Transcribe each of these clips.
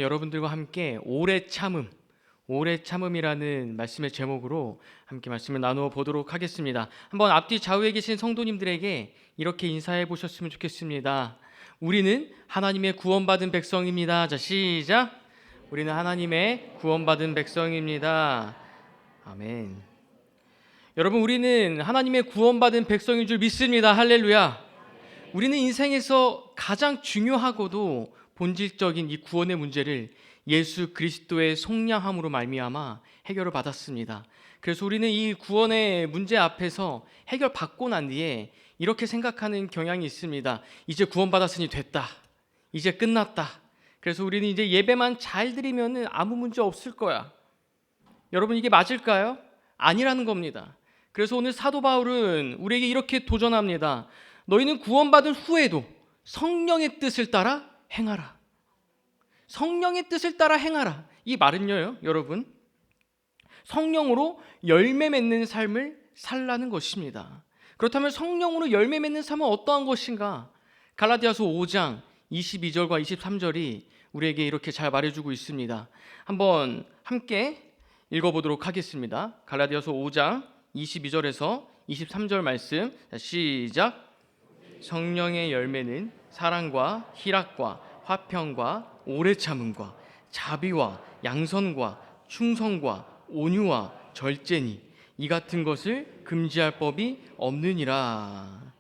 여러분들과 함께 오래 참음이라는 말씀의 제목으로 함께 말씀을 나누어 보도록 하겠습니다. 한번 앞뒤 좌우에 계신 성도님들에게 이렇게 인사해 보셨으면 좋겠습니다. 우리는 하나님의 구원받은 백성입니다. 자, 시작. 우리는 하나님의 구원받은 백성입니다. 아멘. 여러분, 우리는 하나님의 구원받은 백성인 줄 믿습니다. 할렐루야. 우리는 인생에서 가장 중요하고도 본질적인 이 구원의 문제를 예수 그리스도의 속량함으로 말미암아 해결을 받았습니다. 그래서 우리는 이 구원의 문제 앞에서 해결받고 난 뒤에 이렇게 생각하는 경향이 있습니다. 이제 구원받았으니 됐다. 이제 끝났다. 그래서 우리는 이제 예배만 잘 드리면 아무 문제 없을 거야. 여러분, 이게 맞을까요? 아니라는 겁니다. 그래서 오늘 사도 바울은 우리에게 이렇게 도전합니다. 너희는 구원받은 후에도 성령의 뜻을 따라 행하라. 성령의 뜻을 따라 행하라. 이 말은요, 여러분, 성령으로 열매 맺는 삶을 살라는 것입니다. 그렇다면 성령으로 열매 맺는 삶은 어떠한 것인가? 갈라디아서 5장 22절과 23절이 우리에게 이렇게 잘 말해주고 있습니다. 한번 함께 읽어보도록 하겠습니다. 갈라디아서 5장 22절에서 23절 말씀, 시작. 성령의 열매는 사랑과 희락과 화평과 오래 참음과 자비와 양선과 충성과 온유와 절제니 이 같은 것을 금지할 법이 없느니라.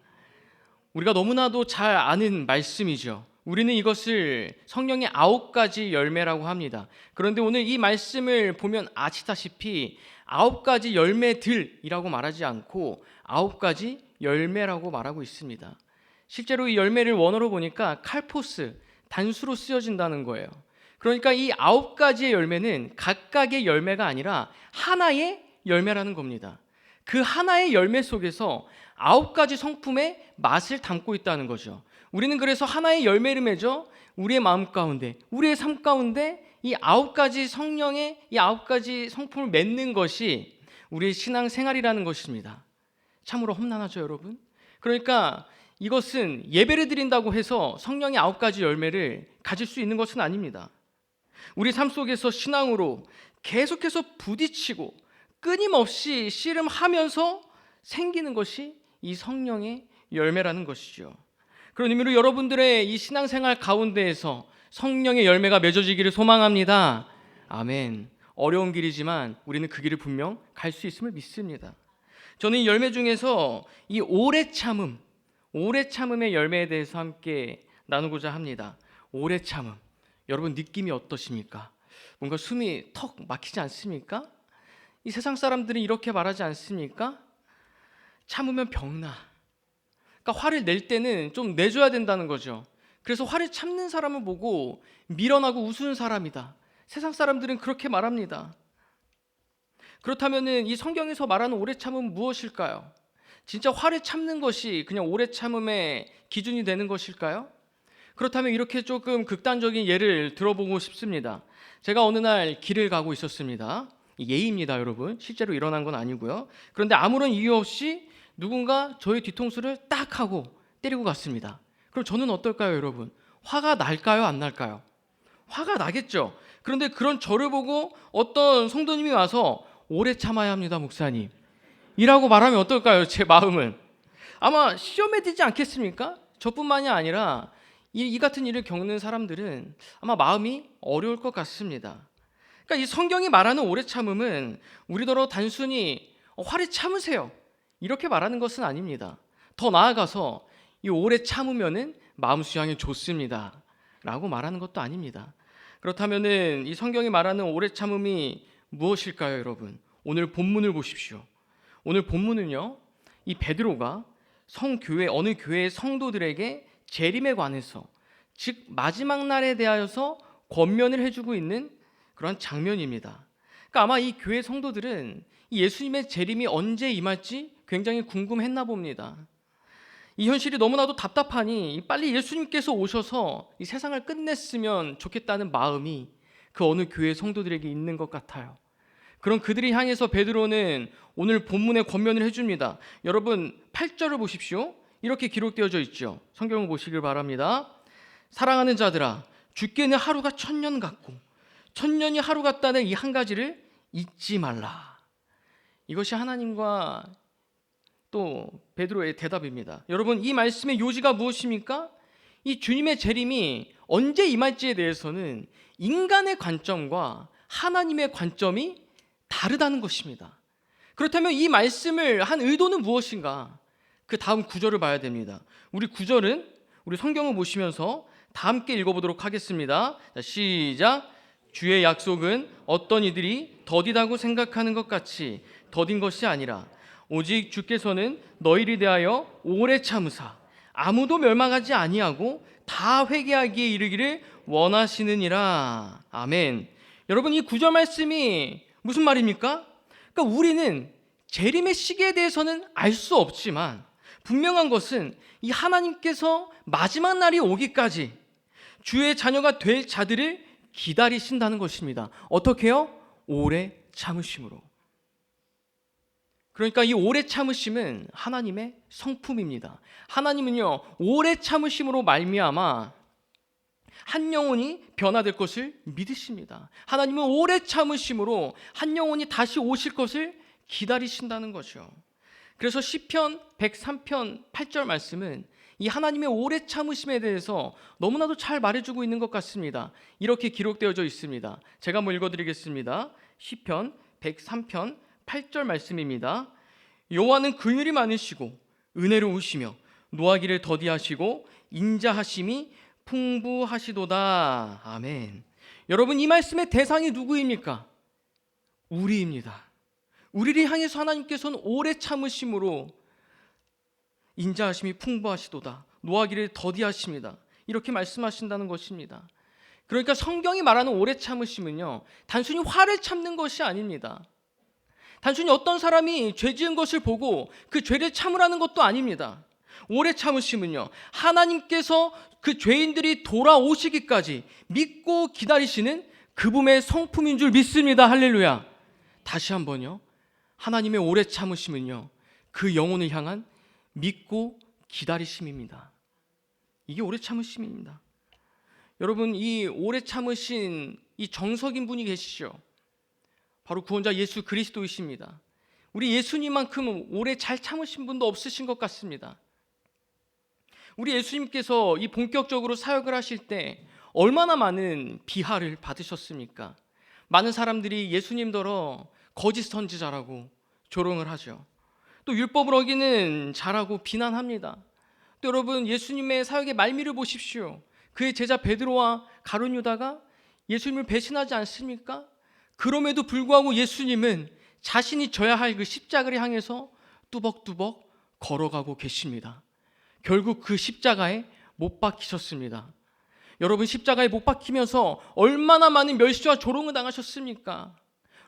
우리가 너무나도 잘 아는 말씀이죠. 우리는 이것을 성령의 9가지 열매라고 합니다. 그런데 오늘 이 말씀을 보면 아시다시피 9가지 열매들이라고 말하지 않고 9가지 열매라고 말하고 있습니다. 실제로 이 열매를 원어로 보니까 칼포스, 단수로 쓰여진다는 거예요. 그러니까 이 9가지의 열매는 각각의 열매가 아니라 하나의 열매라는 겁니다. 그 하나의 열매 속에서 9가지 성품의 맛을 담고 있다는 거죠. 우리는 그래서 하나의 열매를 맺어 우리의 마음 가운데, 우리의 삶 가운데 이 9가지 성령의 이 9가지 성품을 맺는 것이 우리의 신앙생활이라는 것입니다. 참으로 험난하죠, 여러분? 그러니까 이것은 예배를 드린다고 해서 성령의 9가지 열매를 가질 수 있는 것은 아닙니다. 우리 삶 속에서 신앙으로 계속해서 부딪히고 끊임없이 씨름하면서 생기는 것이 이 성령의 열매라는 것이죠. 그런 의미로 여러분들의 이 신앙생활 가운데에서 성령의 열매가 맺어지기를 소망합니다. 아멘. 어려운 길이지만 우리는 그 길을 분명 갈 수 있음을 믿습니다. 저는 이 열매 중에서 이 오래 참음의 열매에 대해서 함께 나누고자 합니다. 오래 참음. 여러분, 느낌이 어떠십니까? 뭔가 숨이 턱 막히지 않습니까? 이 세상 사람들이 이렇게 말하지 않습니까? 참으면 병나. 그러니까 화를 낼 때는 좀 내줘야 된다는 거죠. 그래서 화를 참는 사람을 보고 밀어나고 웃는 사람이다. 세상 사람들은 그렇게 말합니다. 그렇다면 이 성경에서 말하는 오래 참음은 무엇일까요? 진짜 화를 참는 것이 그냥 오래 참음의 기준이 되는 것일까요? 그렇다면 이렇게 조금 극단적인 예를 들어보고 싶습니다. 제가 어느 날 길을 가고 있었습니다. 예입니다, 여러분. 실제로 일어난 건 아니고요. 그런데 아무런 이유 없이 누군가 저의 뒤통수를 딱 하고 때리고 갔습니다. 그럼 저는 어떨까요, 여러분? 화가 날까요, 안 날까요? 화가 나겠죠. 그런데 그런 저를 보고 어떤 성도님이 와서 오래 참아야 합니다, 목사님 이라고 말하면 어떨까요? 제 마음은 아마 시험에 들지 않겠습니까? 저뿐만이 아니라 이 같은 일을 겪는 사람들은 아마 마음이 어려울 것 같습니다. 그러니까 이 성경이 말하는 오래 참음은 우리더러 단순히 화를 참으세요 이렇게 말하는 것은 아닙니다. 더 나아가서 이 오래 참으면은 마음 수양이 좋습니다 라고 말하는 것도 아닙니다. 그렇다면은 이 성경이 말하는 오래 참음이 무엇일까요, 여러분? 오늘 본문을 보십시오. 오늘 본문은요, 이 베드로가 성교회 어느 교회의 성도들에게 재림에 관해서, 즉 마지막 날에 대하여서 권면을 해주고 있는 그런 장면입니다. 그러니까 아마 이 교회 성도들은 이 예수님의 재림이 언제 임할지 굉장히 궁금했나 봅니다. 이 현실이 너무나도 답답하니 빨리 예수님께서 오셔서 이 세상을 끝냈으면 좋겠다는 마음이 그 어느 교회 성도들에게 있는 것 같아요. 그런 그들이 향해서 베드로는 오늘 본문에 권면을 해줍니다. 여러분 8절을 보십시오. 이렇게 기록되어져 있죠. 성경을 보시길 바랍니다. 사랑하는 자들아, 주께는 하루가 1000년 같고 1000년이 하루 같다는 이 한 가지를 잊지 말라. 이것이 하나님과 또 베드로의 대답입니다. 여러분, 이 말씀의 요지가 무엇입니까? 이 주님의 재림이 언제 임할지에 대해서는 인간의 관점과 하나님의 관점이 다르다는 것입니다. 그렇다면 이 말씀을 한 의도는 무엇인가? 그 다음 구절을 봐야 됩니다. 우리 구절은 우리 성경을 보시면서 다 함께 읽어보도록 하겠습니다. 자, 시작. 주의 약속은 어떤 이들이 더디다고 생각하는 것 같이 더딘 것이 아니라 오직 주께서는 너희를 대하여 오래 참으사 아무도 멸망하지 아니하고 다 회개하기에 이르기를 원하시느니라. 아멘. 여러분, 이 구절 말씀이 무슨 말입니까? 그러니까 우리는 재림의 시기에 대해서는 알 수 없지만 분명한 것은 이 하나님께서 마지막 날이 오기까지 주의 자녀가 될 자들을 기다리신다는 것입니다. 어떻게요? 오래 참으심으로. 그러니까 이 오래 참으심은 하나님의 성품입니다. 하나님은요, 오래 참으심으로 말미암아 한 영혼이 변화될 것을 믿으십니다. 하나님은 오래 참으심으로 한 영혼이 다시 오실 것을 기다리신다는 거죠. 그래서 시편 103편 8절 말씀은 이 하나님의 오래 참으심에 대해서 너무나도 잘 말해주고 있는 것 같습니다. 이렇게 기록되어져 있습니다. 제가 한번 읽어드리겠습니다. 시편 103편 8절 말씀입니다. 여호와는 긍휼이 많으시고 은혜로우시며 노하기를 더디하시고 인자하심이 풍부하시도다. 아멘. 여러분, 이 말씀의 대상이 누구입니까? 우리입니다. 우리를 향해서 하나님께서는 오래 참으심으로 인자하심이 풍부하시도다, 노하기를 더디하십니다, 이렇게 말씀하신다는 것입니다. 그러니까 성경이 말하는 오래 참으심은요, 단순히 화를 참는 것이 아닙니다. 단순히 어떤 사람이 죄 지은 것을 보고 그 죄를 참으라는 것도 아닙니다. 오래 참으심은요, 하나님께서 그 죄인들이 돌아오시기까지 믿고 기다리시는 그분의 성품인 줄 믿습니다. 할렐루야. 다시 한번요, 하나님의 오래 참으심은요, 그 영혼을 향한 믿고 기다리심입니다. 이게 오래 참으심입니다. 여러분, 이 오래 참으신 이 정석인 분이 계시죠. 바로 구원자 예수 그리스도이십니다. 우리 예수님만큼 오래 잘 참으신 분도 없으신 것 같습니다. 우리 예수님께서 이 본격적으로 사역을 하실 때 얼마나 많은 비하를 받으셨습니까? 많은 사람들이 예수님더러 거짓 선지자라고 조롱을 하죠. 또 율법을 어기는 자라고 비난합니다. 또 여러분, 예수님의 사역의 말미를 보십시오. 그의 제자 베드로와 가룟 유다가 예수님을 배신하지 않습니까? 그럼에도 불구하고 예수님은 자신이 져야 할 그 십자가를 향해서 뚜벅뚜벅 걸어가고 계십니다. 결국 그 십자가에 못 박히셨습니다. 여러분, 십자가에 못 박히면서 얼마나 많은 멸시와 조롱을 당하셨습니까?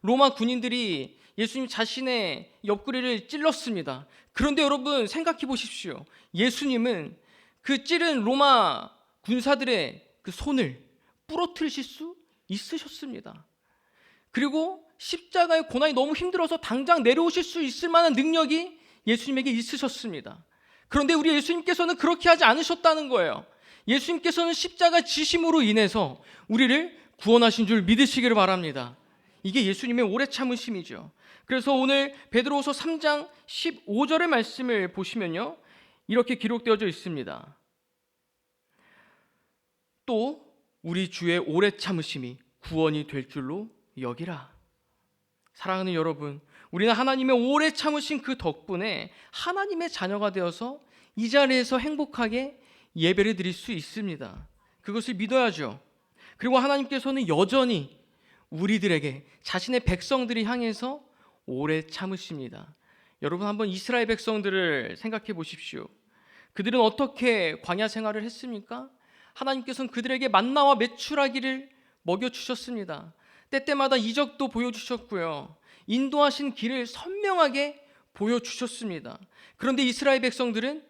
로마 군인들이 예수님 자신의 옆구리를 찔렀습니다. 그런데 여러분, 생각해 보십시오. 예수님은 그 찌른 로마 군사들의 그 손을 부러뜨리실 수 있으셨습니다. 그리고 십자가의 고난이 너무 힘들어서 당장 내려오실 수 있을 만한 능력이 예수님에게 있으셨습니다. 그런데 우리 예수님께서는 그렇게 하지 않으셨다는 거예요. 예수님께서는 십자가 지심으로 인해서 우리를 구원하신 줄 믿으시기를 바랍니다. 이게 예수님의 오래 참으심이죠. 그래서 오늘 베드로후서 3장 15절의 말씀을 보시면요, 이렇게 기록되어져 있습니다. 또 우리 주의 오래 참으심이 구원이 될 줄로 여기라. 사랑하는 여러분, 우리는 하나님의 오래 참으신 그 덕분에 하나님의 자녀가 되어서 이 자리에서 행복하게 예배를 드릴 수 있습니다. 그것을 믿어야죠. 그리고 하나님께서는 여전히 우리들에게 자신의 백성들이 향해서 오래 참으십니다. 여러분, 한번 이스라엘 백성들을 생각해 보십시오. 그들은 어떻게 광야 생활을 했습니까? 하나님께서는 그들에게 만나와 메추라기를 먹여주셨습니다. 때때마다 이적도 보여주셨고요, 인도하신 길을 선명하게 보여주셨습니다. 그런데 이스라엘 백성들은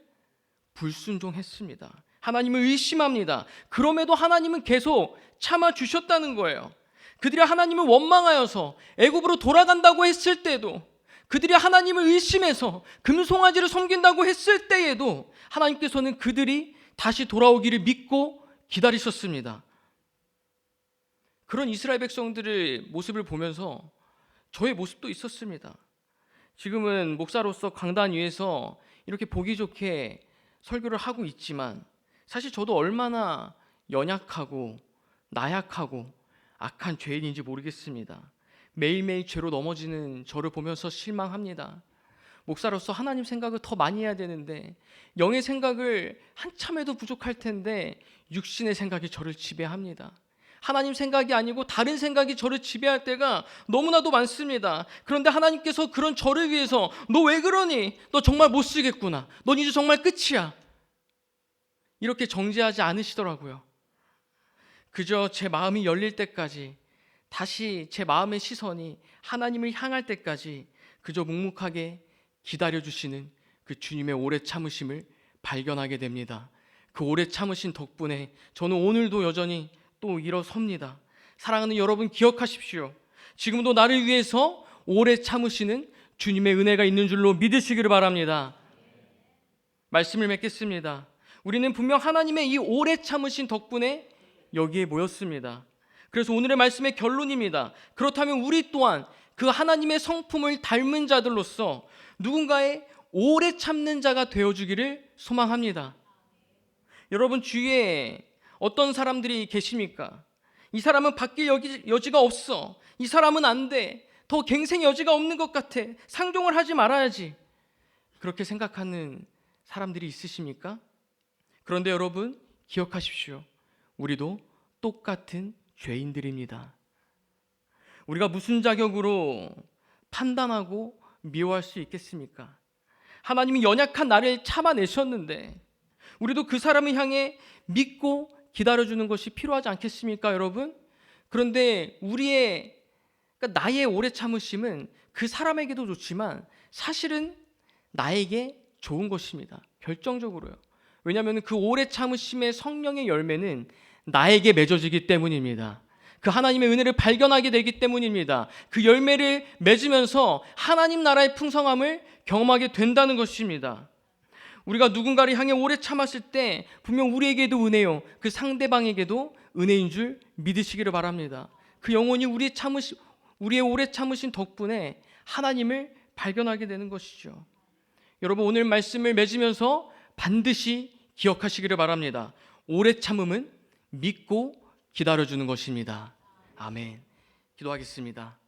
불순종했습니다. 하나님을 의심합니다. 그럼에도 하나님은 계속 참아주셨다는 거예요. 그들이 하나님을 원망하여서 애굽으로 돌아간다고 했을 때도, 그들이 하나님을 의심해서 금송아지를 섬긴다고 했을 때에도 하나님께서는 그들이 다시 돌아오기를 믿고 기다리셨습니다. 그런 이스라엘 백성들의 모습을 보면서 저의 모습도 있었습니다. 지금은 목사로서 강단 위에서 이렇게 보기 좋게 설교를 하고 있지만 사실 저도 얼마나 연약하고 나약하고 악한 죄인인지 모르겠습니다. 매일매일 죄로 넘어지는 저를 보면서 실망합니다. 목사로서 하나님 생각을 더 많이 해야 되는데 영의 생각을 한참 해도 부족할 텐데 육신의 생각이 저를 지배합니다. 하나님 생각이 아니고 다른 생각이 저를 지배할 때가 너무나도 많습니다. 그런데 하나님께서 그런 저를 위해서 너 왜 그러니? 너 정말 못 쓰겠구나. 넌 이제 정말 끝이야. 이렇게 정죄하지 않으시더라고요. 그저 제 마음이 열릴 때까지, 다시 제 마음의 시선이 하나님을 향할 때까지 그저 묵묵하게 기다려주시는 그 주님의 오래 참으심을 발견하게 됩니다. 그 오래 참으신 덕분에 저는 오늘도 여전히 또 일어섭니다. 사랑하는 여러분, 기억하십시오. 지금도 나를 위해서 오래 참으시는 주님의 은혜가 있는 줄로 믿으시기를 바랍니다. 말씀을 맺겠습니다. 우리는 분명 하나님의 이 오래 참으신 덕분에 여기에 모였습니다. 그래서 오늘의 말씀의 결론입니다. 그렇다면 우리 또한 그 하나님의 성품을 닮은 자들로서 누군가의 오래 참는 자가 되어주기를 소망합니다. 여러분, 주위에 어떤 사람들이 계십니까? 이 사람은 바뀔 여지가 없어. 이 사람은 안 돼. 더 갱생 여지가 없는 것 같아. 상종을 하지 말아야지. 그렇게 생각하는 사람들이 있으십니까? 그런데 여러분, 기억하십시오. 우리도 똑같은 죄인들입니다. 우리가 무슨 자격으로 판단하고 미워할 수 있겠습니까? 하나님이 연약한 나를 참아내셨는데 우리도 그 사람을 향해 믿고 기다려주는 것이 필요하지 않겠습니까, 여러분? 그런데 그러니까 나의 오래 참으심은 그 사람에게도 좋지만 사실은 나에게 좋은 것입니다. 결정적으로요. 왜냐하면 그 오래 참으심의 성령의 열매는 나에게 맺어지기 때문입니다. 그 하나님의 은혜를 발견하게 되기 때문입니다. 그 열매를 맺으면서 하나님 나라의 풍성함을 경험하게 된다는 것입니다. 우리가 누군가를 향해 오래 참았을 때 분명 우리에게도 은혜요, 그 상대방에게도 은혜인 줄 믿으시기를 바랍니다. 그 영혼이 우리의 오래 참으신 덕분에 하나님을 발견하게 되는 것이죠. 여러분, 오늘 말씀을 맺으면서 반드시 기억하시기를 바랍니다. 오래 참음은 믿고 기다려주는 것입니다. 아멘. 기도하겠습니다.